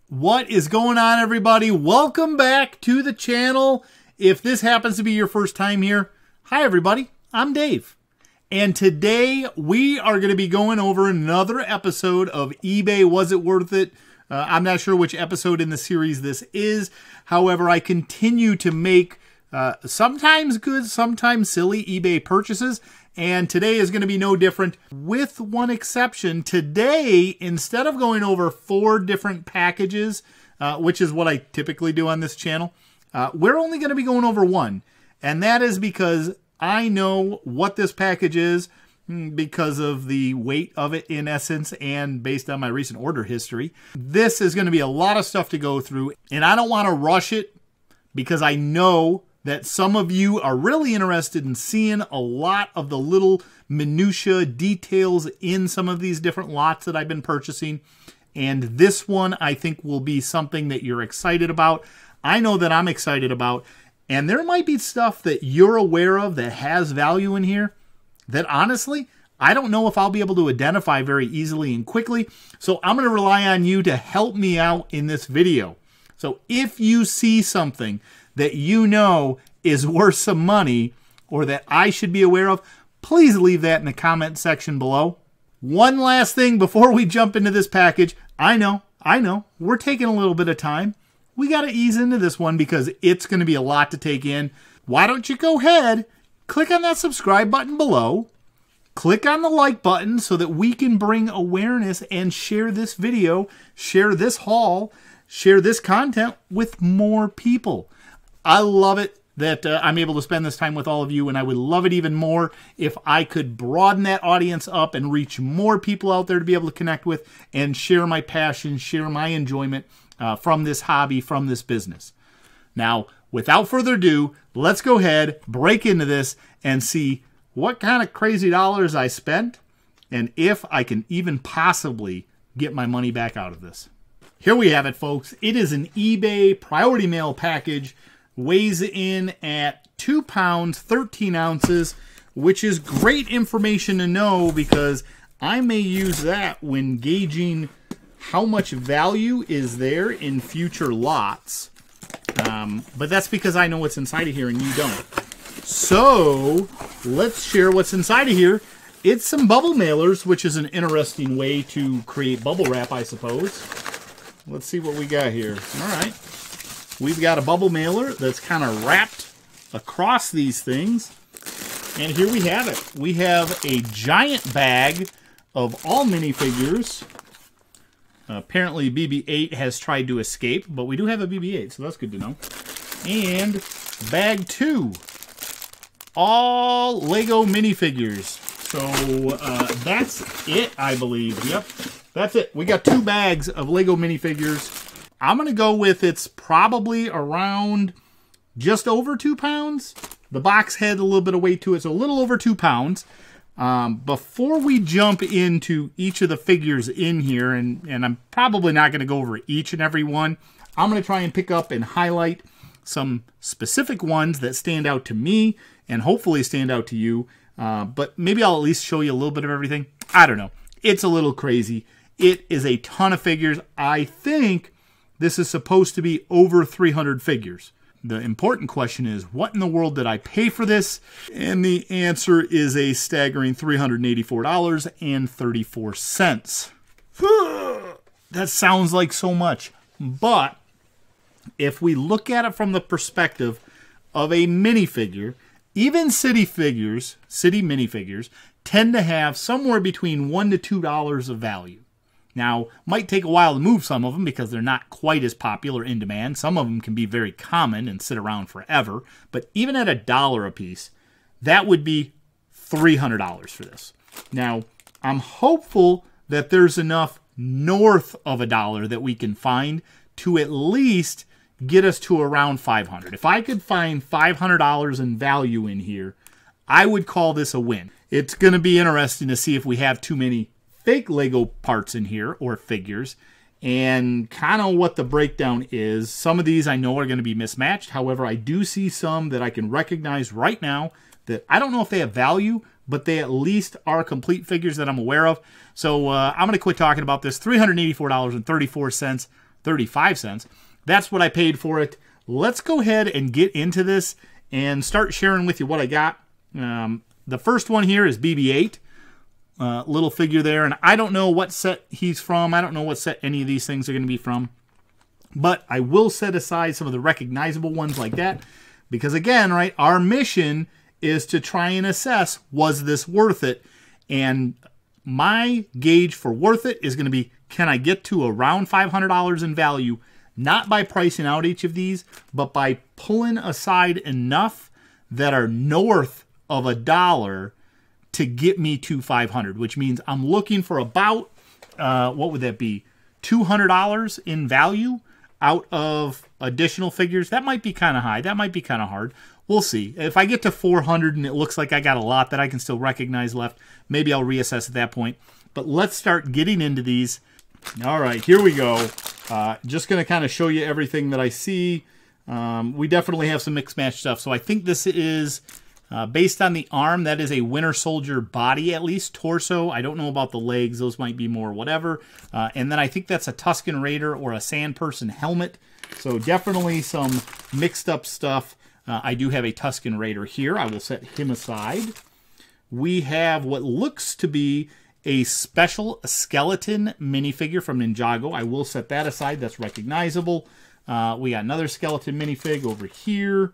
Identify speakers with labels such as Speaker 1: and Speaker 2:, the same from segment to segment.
Speaker 1: What is going on, everybody? Welcome back to the channel. If this happens to be your first time here, hi everybody, I'm Dave. And today we are going to be going over another episode of eBay Was It Worth It? I'm not sure which episode in the series this is. However, I continue to make sometimes good, sometimes silly eBay purchases. And today is going to be no different, with one exception. Today, instead of going over 4 different packages, which is what I typically do on this channel, we're only going to be going over one. And that is because I know what this package is because of the weight of it, in essence, and based on my recent order history. This is going to be a lot of stuff to go through, and I don't want to rush it because I know that some of you are really interested in seeing a lot of the little minutia details in some of these different lots that I've been purchasing. And this one, I think, will be something that you're excited about. I know that I'm excited about. And there might be stuff that you're aware of that has value in here that, honestly, I don't know if I'll be able to identify very easily and quickly. So I'm going to rely on you to help me out in this video. So if you see something that you know is worth some money or that I should be aware of, please leave that in the comment section below. One last thing before we jump into this package. I know, we're taking a little bit of time. We got to ease into this one because it's going to be a lot to take in. Why don't you go ahead, click on that subscribe button below, click on the like button so that we can bring awareness and share this video, share this haul, share this content with more people. I love it that I'm able to spend this time with all of you, and I would love it even more if I could broaden that audience up and reach more people out there to be able to connect with and share my passion, share my enjoyment from this hobby, from this business. Now, without further ado, let's go ahead, break into this, and see what kind of crazy dollars I spent and if I can even possibly get my money back out of this. Here we have it, folks. It is an eBay priority mail package. Weighs in at 2 pounds, 13 ounces, which is great information to know because I may use that when gauging how much value is there in future lots. But that's because I know what's inside of here and you don't. So let's share what's inside of here. It's some bubble mailers, which is an interesting way to create bubble wrap, I suppose. Let's see what we got here. All right. We've got a bubble mailer that's kind of wrapped across these things. And here we have it. We have a giant bag of all minifigures. Apparently BB-8 has tried to escape, but we do have a BB-8, so that's good to know. And bag 2. All Lego minifigures. So that's it, I believe. Yep, that's it. We got 2 bags of Lego minifigures. I'm going to go with it's probably around just over 2 pounds. The box had a little bit of weight to it, so a little over 2 pounds. Before we jump into each of the figures in here, and I'm probably not going to go over each and every one, I'm going to try and pick up and highlight some specific ones that stand out to me and hopefully stand out to you. But maybe I'll at least show you a little bit of everything. I don't know. It's a little crazy. It is a ton of figures. I think this is supposed to be over 300 figures. The important question is, what in the world did I pay for this? And the answer is a staggering $384.34. That sounds like so much. But if we look at it from the perspective of a minifigure, even city minifigures tend to have somewhere between $1 to $2 of value. Now, might take a while to move some of them because they're not quite as popular in demand. Some of them can be very common and sit around forever. But even at $1 a piece, that would be $300 for this. Now, I'm hopeful that there's enough north of $1 that we can find to at least get us to around $500. If I could find $500 in value in here, I would call this a win. It's going to be interesting to see if we have too many fake Lego parts in here or figures and kind of what the breakdown is. Some of these I know are going to be mismatched. However, I do see some that I can recognize right now that I don't know if they have value, but they at least are complete figures that I'm aware of. So I'm going to quit talking about this. $384.34. 35 cents. That's what I paid for it. Let's go ahead and get into this and start sharing with you what I got. The first one here is BB-8. Little figure there, and I don't know what set he's from. I don't know what set any of these things are going to be from. But I will set aside some of the recognizable ones like that. Because again, right, our mission is to try and assess, was this worth it? And my gauge for worth it is going to be, can I get to around $500 in value? Not by pricing out each of these, but by pulling aside enough that are north of $1 to get me to 500, which means I'm looking for about, what would that be? $200 in value out of additional figures. That might be kind of high. That might be kind of hard. We'll see. If I get to 400 and it looks like I got a lot that I can still recognize left, maybe I'll reassess at that point. But let's start getting into these. All right, here we go. Just going to kind of show you everything that I see. We definitely have some mixed match stuff. So I think this is based on the arm. That is a Winter Soldier body, at least. Torso. I don't know about the legs. Those might be more whatever. And then I think that's a Tusken Raider or a Sand Person helmet. So definitely some mixed up stuff. I do have a Tusken Raider here. I will set him aside. We have what looks to be a special skeleton minifigure from Ninjago. I will set that aside. That's recognizable. We got another skeleton minifig over here.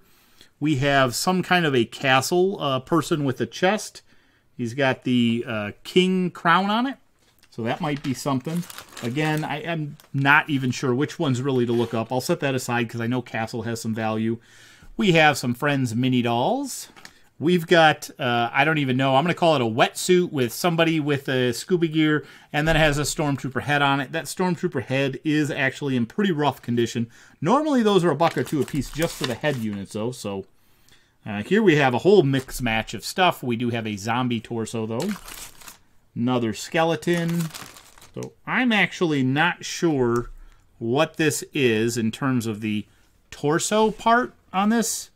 Speaker 1: We have some kind of a castle person with a chest. He's got the king crown on it. So that might be something. Again, I am not even sure which one's really to look up. I'll set that aside because I know castle has some value. We have some Friends mini dolls. We've got, I don't even know, I'm going to call it a wetsuit with somebody with a scuba gear, and then it has a Stormtrooper head on it. That Stormtrooper head is actually in pretty rough condition. Normally those are $1 or $2 a piece just for the head units, though. So here we have a whole mix match of stuff. We do have a zombie torso, though. Another skeleton. So I'm actually not sure what this is in terms of the torso part on this.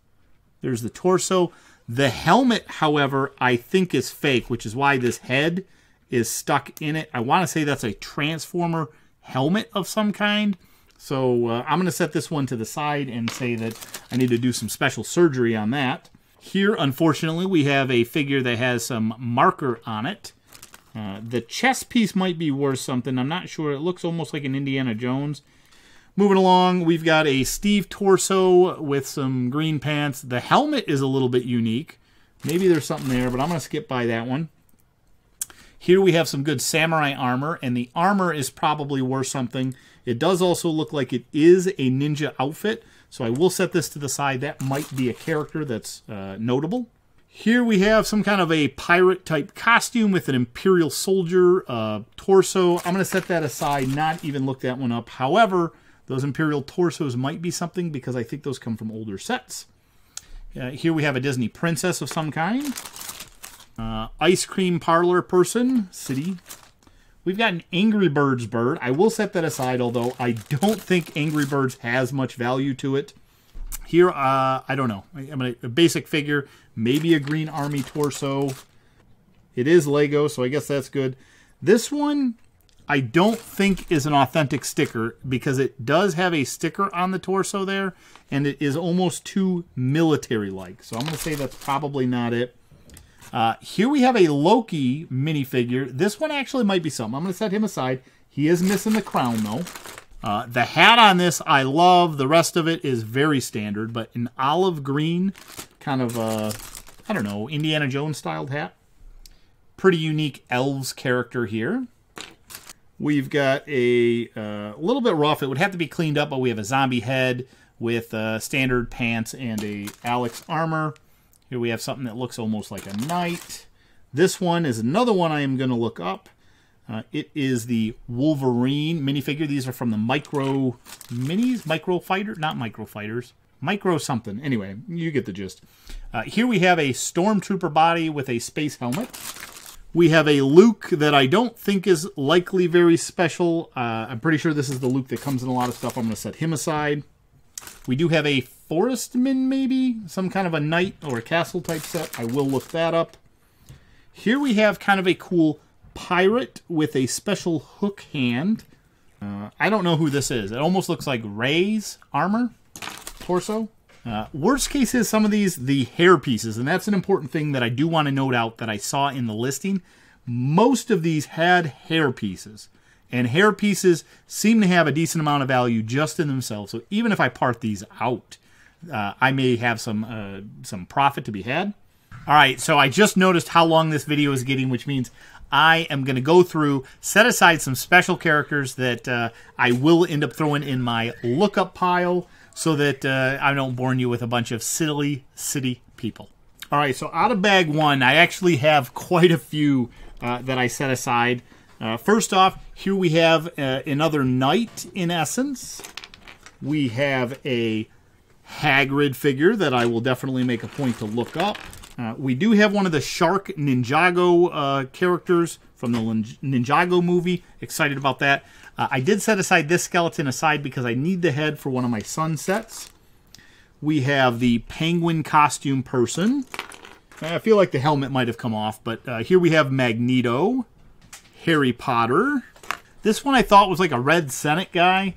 Speaker 1: There's the torso. The helmet, however, I think is fake, which is why this head is stuck in it. I want to say that's a Transformer helmet of some kind. So I'm going to set this one to the side and say that I need to do some special surgery on that. Here, unfortunately, we have a figure that has some marker on it. The chest piece might be worth something. I'm not sure. It looks almost like an Indiana Jones. Moving along, we've got a Steve torso with some green pants. The helmet is a little bit unique. Maybe there's something there, but I'm going to skip by that one. Here we have some good samurai armor, and the armor is probably worth something. It does also look like it is a ninja outfit, so I will set this to the side. That might be a character that's notable. Here we have some kind of a pirate-type costume with an Imperial soldier torso. I'm going to set that aside, not even look that one up. However, those Imperial torsos might be something because I think those come from older sets. Here we have a Disney princess of some kind. Ice cream parlor person, city. We've got an Angry Birds bird. I will set that aside, although I don't think Angry Birds has much value to it. Here, I don't know. A basic figure, maybe a Green Army torso. It is Lego, so I guess that's good. This one, I don't think is an authentic sticker because it does have a sticker on the torso there, and it is almost too military-like. So I'm going to say that's probably not it. Here we have a Loki minifigure. This one actually might be something. I'm going to set him aside. He is missing the crown, though. The hat on this I love. The rest of it is very standard, but an olive green, kind of I don't know, Indiana Jones styled hat. Pretty unique elves character here. We've got a little bit rough. It would have to be cleaned up, but we have a zombie head with standard pants and a Alex armor. Here we have something that looks almost like a knight. This one is another one I am going to look up. It is the Wolverine minifigure. These are from the Micro Minis? Micro Fighter? Not Micro Fighters. Micro something. Anyway, you get the gist. Here we have a Stormtrooper body with a space helmet. We have a Luke that I don't think is likely very special. I'm pretty sure this is the Luke that comes in a lot of stuff. I'm going to set him aside. We do have a Forestman, maybe? Some kind of a knight or a castle type set. I will look that up. Here we have kind of a cool pirate with a special hook hand. I don't know who this is. It almost looks like Ray's armor, torso. Worst case is some of these, the hair pieces, and that's an important thing that I do want to note out that I saw in the listing. Most of these had hair pieces, and hair pieces seem to have a decent amount of value just in themselves. So even if I part these out, I may have some profit to be had. All right, so I just noticed how long this video is getting, which means I am going to go through, set aside some special characters that I will end up throwing in my lookup pile so that I don't bore you with a bunch of silly city people. All right, so out of bag one, I actually have quite a few that I set aside. First off, here we have another knight in essence. We have a Hagrid figure that I will definitely make a point to look up. We do have one of the Shark Ninjago characters from the Ninjago movie. Excited about that. I did set aside this skeleton aside because I need the head for one of my sun sets. We have the penguin costume person. I feel like the helmet might have come off, but here we have Magneto, Harry Potter. This one I thought was like a red Senate guy,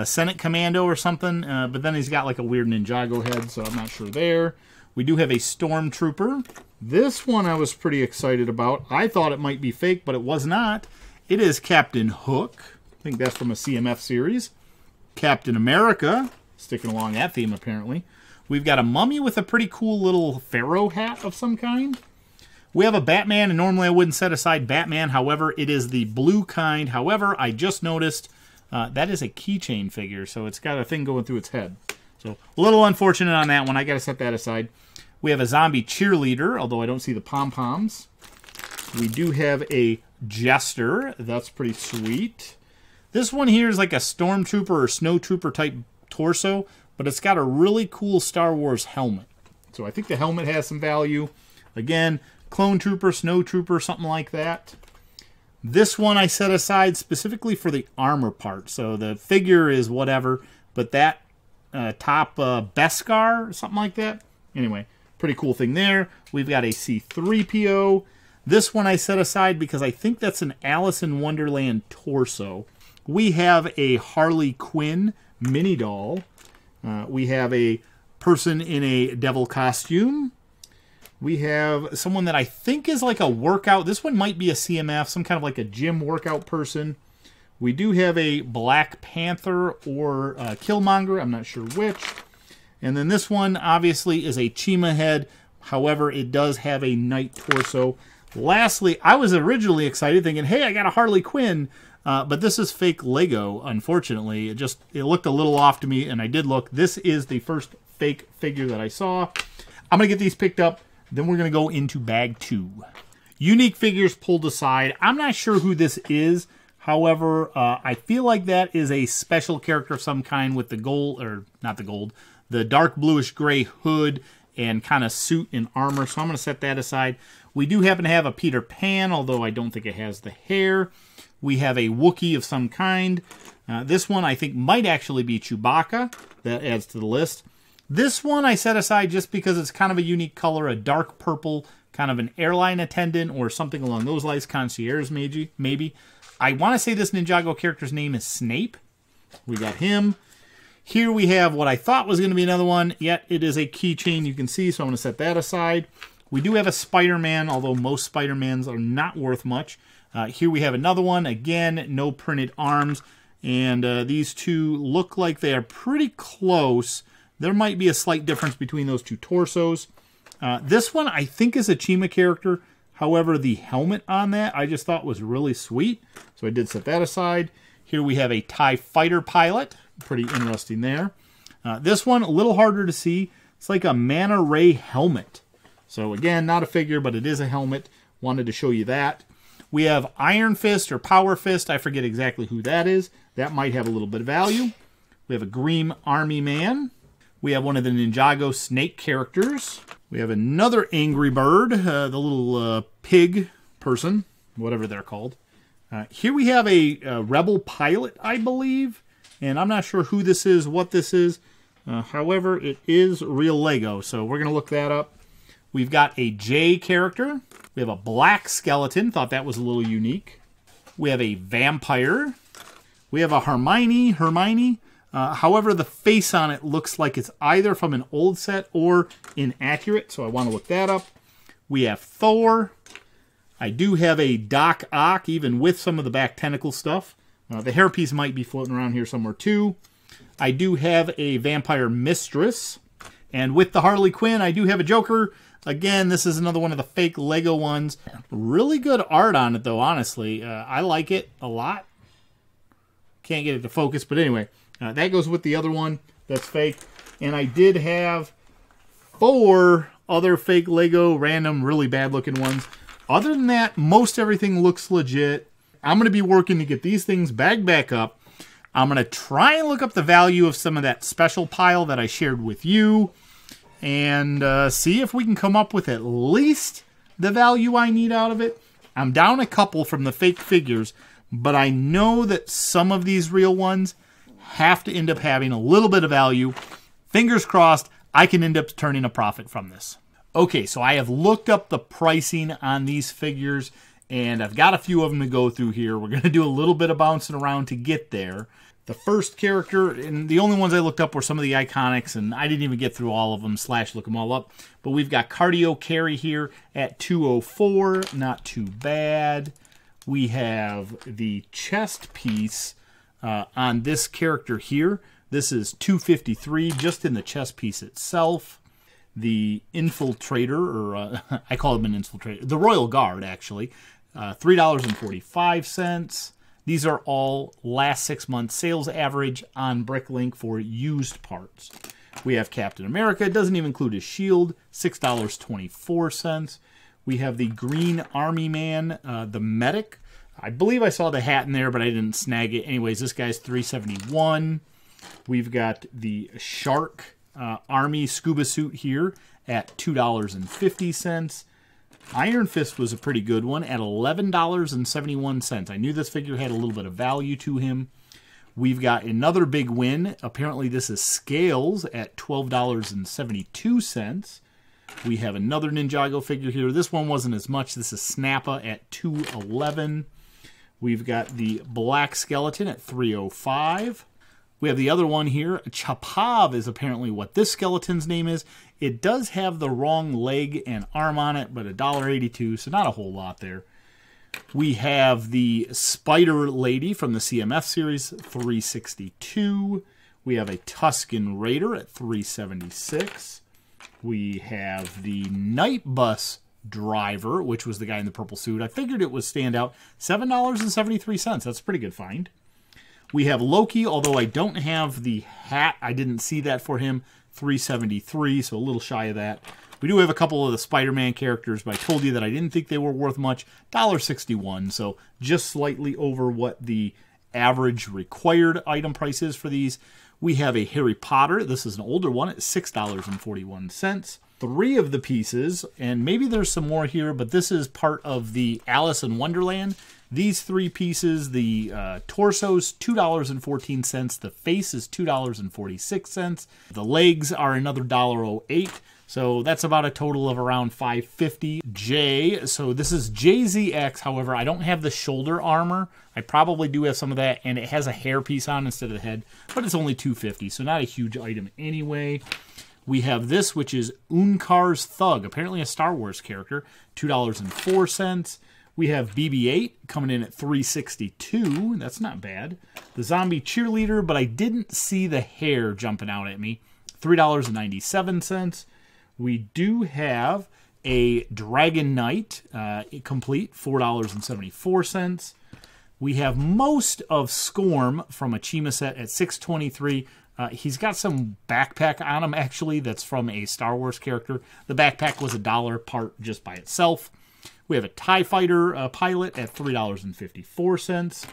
Speaker 1: Senate Commando or something, but then he's got like a weird Ninjago head, so I'm not sure there. We do have a Stormtrooper. This one I was pretty excited about. I thought it might be fake, but it was not. It is Captain Hook. I think that's from a CMF series. Captain America, sticking along that theme apparently. We've got a mummy with a pretty cool little pharaoh hat of some kind. We have a Batman, and normally I wouldn't set aside Batman. However, it is the blue kind. However, I just noticed that is a keychain figure, so it's got a thing going through its head. So a little unfortunate on that one. I got to set that aside. We have a zombie cheerleader, although I don't see the pom-poms. We do have a jester. That's pretty sweet. This one here is like a stormtrooper or snowtrooper type torso, but it's got a really cool Star Wars helmet. So I think the helmet has some value. Again, clone trooper, snow trooper, something like that. This one I set aside specifically for the armor part. So the figure is whatever, but that top Beskar or something like that. Anyway, pretty cool thing there. We've got a C-3PO. This one I set aside because I think that's an Alice in Wonderland torso. We have a Harley Quinn mini doll. We have a person in a devil costume. We have someone that I think is like a workout. This one might be a CMF, some kind of like a gym workout person. We do have a Black Panther or Killmonger. I'm not sure which. And then this one obviously is a Chima head. However, it does have a knight torso. Lastly, I was originally excited thinking, hey, I got a Harley Quinn. But this is fake Lego, unfortunately. It looked a little off to me, and I did look. This is the first fake figure that I saw. I'm going to get these picked up. Then we're going to go into bag two. Unique figures pulled aside. I'm not sure who this is. However, I feel like that is a special character of some kind with the gold, or not the gold, the dark bluish gray hood and kind of suit and armor. So I'm going to set that aside. We do happen to have a Peter Pan, although I don't think it has the hair. We have a Wookiee of some kind. This one I think might actually be Chewbacca. That adds to the list. This one I set aside just because it's kind of a unique color, a dark purple, kind of an airline attendant or something along those lines, concierge maybe. I want to say this Ninjago character's name is Snape. We got him. Here we have what I thought was going to be another one, yet it is a keychain you can see, so I'm going to set that aside. We do have a Spider-Man, although most Spider-Mans are not worth much. Here we have another one. Again, no printed arms. And these two look like they are pretty close. There might be a slight difference between those two torsos. This one I think is a Chima character. However, the helmet on that I just thought was really sweet. So I did set that aside. Here we have a TIE fighter pilot. Pretty interesting there. This one, a little harder to see. It's like a Manta Ray helmet. So again, not a figure, but it is a helmet. Wanted to show you that. We have Iron Fist or Power Fist. I forget exactly who that is. That might have a little bit of value. We have a Green Army Man. We have one of the Ninjago snake characters. We have another Angry Bird, the little pig person, whatever they're called. Here we have a Rebel pilot, I believe. And I'm not sure who this is, what this is. However, it is real Lego, so we're going to look that up. We've got a J character. We have a black skeleton. Thought that was a little unique. We have a vampire. We have a Hermione. However, the face on it looks like it's either from an old set or inaccurate, so I want to look that up. We have Thor. I do have a Doc Ock, even with some of the back tentacle stuff. The hairpiece might be floating around here somewhere too. I do have a Vampire Mistress. And with the Harley Quinn, I do have a Joker. Again, this is another one of the fake Lego ones. Really good art on it, though, honestly. I like it a lot. Can't get it to focus, but anyway. That goes with the other one that's fake. And I did have 4 other fake Lego, random, really bad-looking ones. Other than that, most everything looks legit. I'm going to be working to get these things bagged back up. I'm going to try and look up the value of some of that special pile that I shared with you. And see if we can come up with at least the value I need out of it. I'm down a couple from the fake figures, but I know that some of these real ones have to end up having a little bit of value. Fingers crossed, I can end up turning a profit from this. Okay, so I have looked up the pricing on these figures, and I've got a few of them to go through here. We're going to do a little bit of bouncing around to get there. The first character, and the only ones I looked up were some of the iconics, and I didn't even get through all of them, / look them all up. But we've got Cardio Carry here at $204, not too bad. We have the chest piece on this character here. This is $253 just in the chest piece itself. The Infiltrator, or I call him an Infiltrator, the Royal Guard actually, $3.45. These are all last 6 months sales average on Bricklink for used parts. We have Captain America. It doesn't even include his shield, $6.24. We have the Green Army Man, the Medic. I believe I saw the hat in there, but I didn't snag it. Anyways, this guy's $3.71. We've got the Shark Army Scuba Suit here at $2.50. Iron Fist was a pretty good one at $11.71. I knew this figure had a little bit of value to him. We've got another big win. Apparently this is Scales at $12.72. We have another Ninjago figure here. This one wasn't as much. This is Snappa at $2.11. We've got the Black Skeleton at $3.05. We have the other one here. Chapav is apparently what this skeleton's name is. It does have the wrong leg and arm on it, but $1.82, so not a whole lot there. We have the Spider Lady from the CMF series, $3.62. We have a Tusken Raider at $3.76. We have the Night Bus Driver, which was the guy in the purple suit. I figured it would stand out, $7.73. That's a pretty good find. We have Loki, although I don't have the hat. I didn't see that for him. $3.73, so a little shy of that. We do have a couple of the Spider-Man characters, but I told you that I didn't think they were worth much. $1.61, so just slightly over what the average required item price is for these. We have a Harry Potter. This is an older one at $6.41. 3 of the pieces, and maybe there's some more here, but this is part of the Alice in Wonderland. These 3 pieces, the torso's $2.14, the face is $2.46, the legs are another $1.08, so that's about a total of around $5.50. J, so this is JZX, however, I don't have the shoulder armor. I probably do have some of that, and it has a hair piece on instead of the head, but it's only $2.50, so not a huge item anyway. We have this, which is Unkar's Thug, apparently a Star Wars character, $2.04. We have BB-8 coming in at $3.62. That's not bad. The Zombie Cheerleader, but I didn't see the hair jumping out at me. $3.97. We do have a Dragon Knight complete, $4.74. We have most of Scorm from a Chima set at $6.23. He's got some backpack on him, actually, that's from a Star Wars character. The backpack was $1 part just by itself. We have a TIE Fighter pilot at $3.54.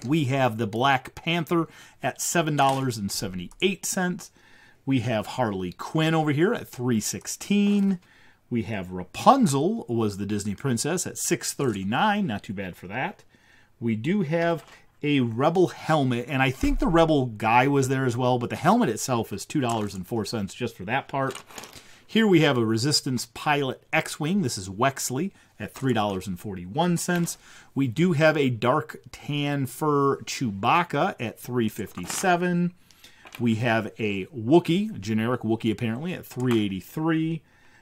Speaker 1: We have the Black Panther at $7.78. We have Harley Quinn over here at $3.16. We have Rapunzel, was the Disney princess, at $6.39. Not too bad for that. We do have a Rebel helmet, and I think the Rebel guy was there as well, but the helmet itself is $2.04 just for that part. Here we have a Resistance Pilot X-Wing. This is Wexley at $3.41. We do have a dark tan fur Chewbacca at $3.57. We have a Wookiee, a generic Wookiee apparently, at $3.83.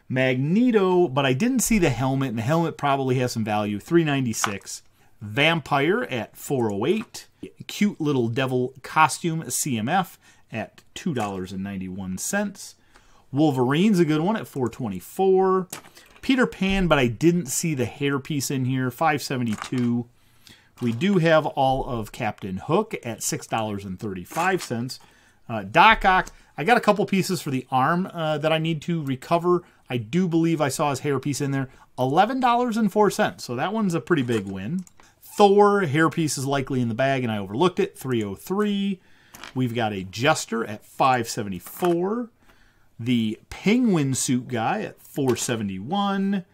Speaker 1: Magneto, but I didn't see the helmet, and the helmet probably has some value, $3.96. Vampire at $4.08. Cute little devil costume CMF at $2.91. Wolverine's a good one at $4.24. Peter Pan, but I didn't see the hairpiece in here, $5.72. We do have all of Captain Hook at $6.35. Doc Ock, I got a couple pieces for the arm that I need to recover. I do believe I saw his hairpiece in there, $11.04. So that one's a pretty big win. Thor, hairpiece is likely in the bag, and I overlooked it, $3.03. We've got a Jester at $5.74. The Penguin Suit guy at $4.71.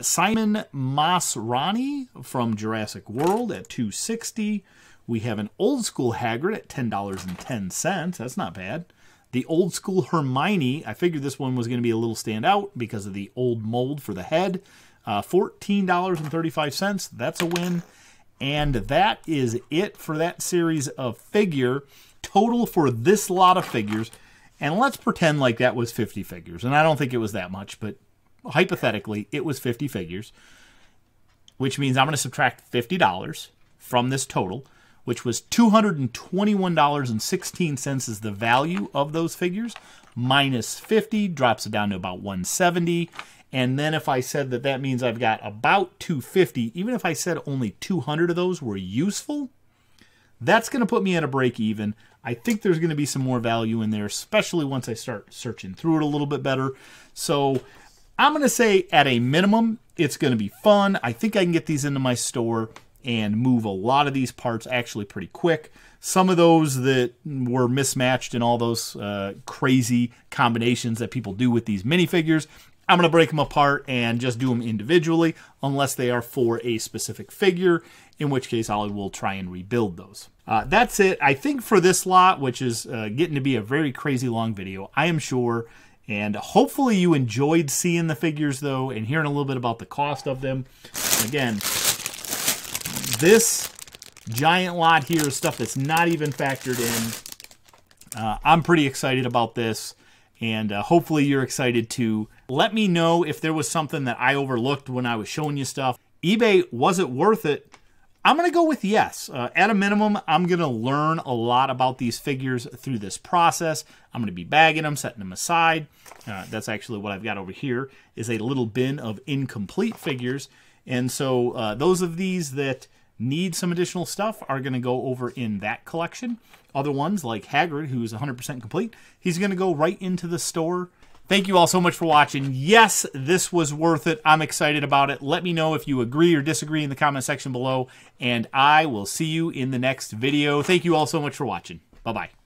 Speaker 1: Simon Masrani from Jurassic World at $2.60. We have an old school Hagrid at $10.10. That's not bad. The old school Hermione, I figured this one was going to be a little standout because of the old mold for the head. $14.35. That's a win. And that is it for that series of figure. Total for this lot of figures. And let's pretend like that was 50 figures. And I don't think it was that much, but hypothetically, it was 50 figures. Which means I'm going to subtract $50 from this total, which was $221.16 is the value of those figures. Minus 50 drops it down to about $170. And then if I said that that means I've got about $250, even if I said only 200 of those were useful, that's going to put me at a break even. I think there's going to be some more value in there, especially once I start searching through it a little bit better. So I'm going to say at a minimum, it's going to be fun. I think I can get these into my store and move a lot of these parts actually pretty quick. Some of those that were mismatched and all those crazy combinations that people do with these minifigures, I'm going to break them apart and just do them individually unless they are for a specific figure, in which case I will try and rebuild those. That's it, I think, for this lot, which is getting to be a very crazy long video, I am sure. And hopefully you enjoyed seeing the figures, though, and hearing a little bit about the cost of them. Again, this giant lot here is stuff that's not even factored in. I'm pretty excited about this, and hopefully you're excited too. Let me know if there was something that I overlooked when I was showing you stuff. eBay, was it worth it? I'm going to go with yes. At a minimum, I'm going to learn a lot about these figures through this process. I'm going to be bagging them, setting them aside. That's actually what I've got over here, is a little bin of incomplete figures. And so those of these that need some additional stuff are going to go over in that collection. Other ones, like Hagrid, who's 100% complete, he's going to go right into the store. Thank you all so much for watching. Yes, this was worth it. I'm excited about it. Let me know if you agree or disagree in the comment section below, and I will see you in the next video. Thank you all so much for watching. Bye-bye.